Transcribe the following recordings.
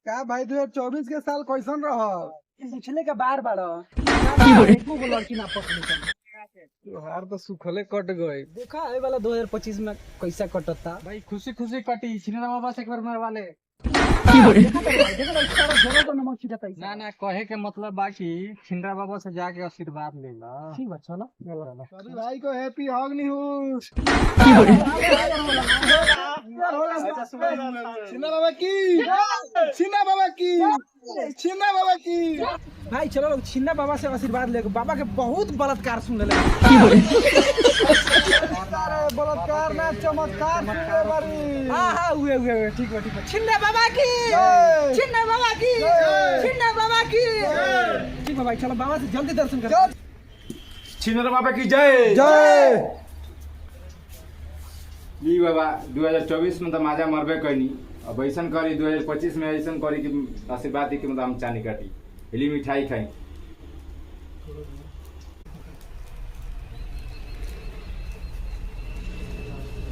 का भाई 2024 के साल कैसन रह? पिछले का बार बार लड़की ना पसंद त्योहार तो सुखले कट गए। देखा आए वाला 2025 में कैसा कटता भाई खुशी खुशी कटी छिनरा बाबा से एक बार मार वाले। ना ना कहे के मतलब बाकी छिनरा बाबा से जाके आशीर्वाद ले ला। ठीक बा चलो सभी भाई को हैप्पी हॉग न्यूज। छिन्ना बाबा की, छिन्ना बाबा की, छिन्ना बाबा की। भाई चलो लोग छिन्ना बाबा से आशीर्वाद ले। बाबा के बहुत बलात्कार सुन ले। बलात्कार ना चमत्कार सुने बारी। हाँ हुए ठीक बा छिन्ना बाबा की, छिन्ना बाबा की, छिन्ना बाबा की। ठीक बा भाई चलो बाबा से जल्दी दर्शन कर। छिन्ना बाबा की जय जय। जी बाबा 2024 में तो माजा मरबे कैनी। अब ऐसा करी 2025 में ऐसा करी कि आशीर्वाद दी कि मतलब हम चानी काटी हिली मिठाई खाई।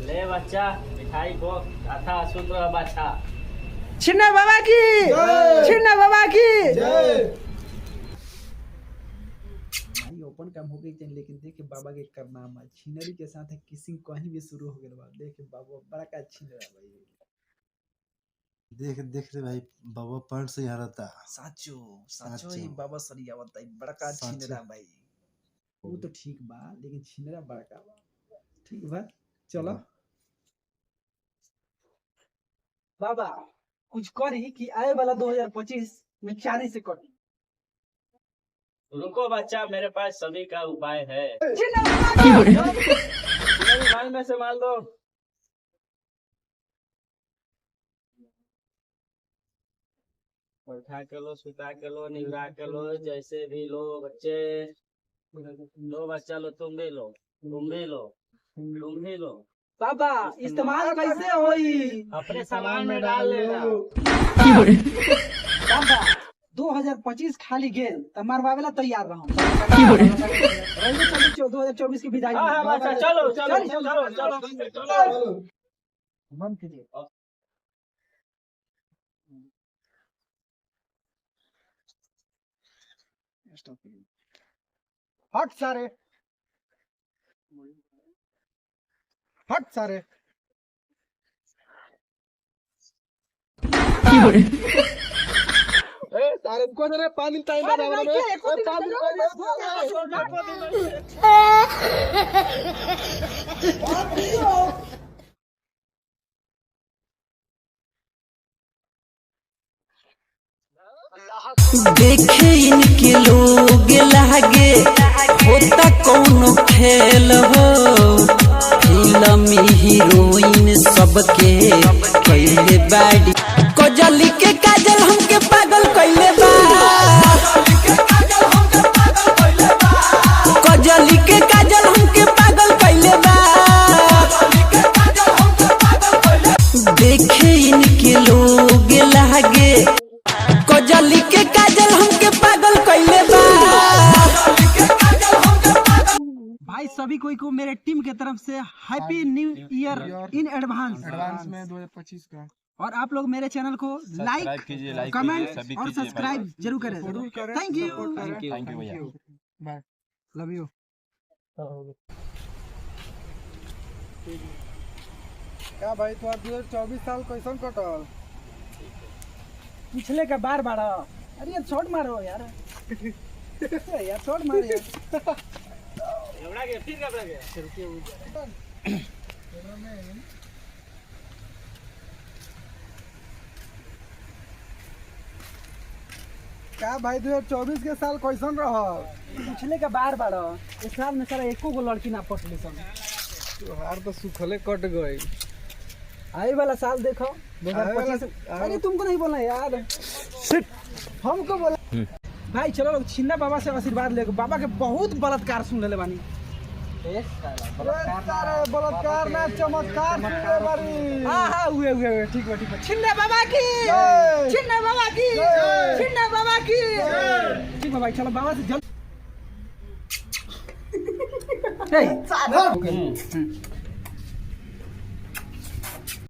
ले बच्चा मिठाई को कथा सुन रहा बच्चा। छिन्ना बाबा की, छिन्ना बाबा की। भाई ओपन काम हो गई चाहिए लेकिन देख बाबा के करना है छिनरी के साथ है किसिंग कहीं भी शुरू हो गया। देख बाबा बड़ा का छिनरा भाई। देख रे भाई बाबा पैंट से यहाँ रहता। साचो ही बाबा सरिया बताई बड़ा का छिनरा भाई। वो तो ठीक बा लेकिन छिनरा बड़ा का बा। ठीक बा चलो बाबा कुछ करी कि आए वाला 2025 में चारी से कटी। रुको बच्चा मेरे पास सभी का उपाय है। भाई में से मान दो। बैठा के लो, सुता के लो, निवरा के लो, जैसे भी लो बच्चे। लो बच्चा लो, तुम भी लो, तुम भी लो, तुम भी लो। बाबा इस्तेमाल कैसे होई? अपने सामान में डाल लेना। बाबा 2025 खाली गेल त मारवावेला तैयार रहूं। 2024 की विदाई। हाँ बच्चा चलो चलो चलो चलो चलो। मन कीजिए। हट सारे, हट सारे। सारे को दे पानी टाइम में देखे इनके लोग लागे होता कौन खेल हो। फिल्म हीरोइन सबके कैले बाड़ी कजली के काजल हमके पागल कैले बा। कजली के काजल हमके पागल कैले बा। देखे इनके लोग लागे कजली के काजल हमके पागल कैले बा। भाई सभी कोई को मेरे टीम के तरफ से happy new year in advance में 2025 का। और आप लोग मेरे चैनल को लाइक कमेंट और सब्सक्राइब जरूर करें। थैंक यू भैया। Bye, love you. क्या भाई तुम्हारा 2024 साल कैसन कटल? पिछले का बार बार। अरे यार शॉट मारो यार। यार शॉट मारो यार। फिर घबरा गया। क्या भाई 2024 के साल कैसन रह? पिछले का बार बार। इस साल में सारा एको को लड़की ना पसंद सन। त्योहार तो सुखले कट गए। आए वाला साल देखो 2025। अरे तुमको नहीं बोलना यार, हमको बोला। भाई चलो लोग छिन्ना बाबा से आशीर्वाद ले। बाबा के बहुत बलात्कार सुन ले बानी। बलात्कार ना चमत्कार सुने बारी। हाँ हुए ठीक बा छिन्ना बाबा की, छिन्ना बाबा की, छिन्ना बाबा की। ठीक बा भाई चलो बाबा से जल्द।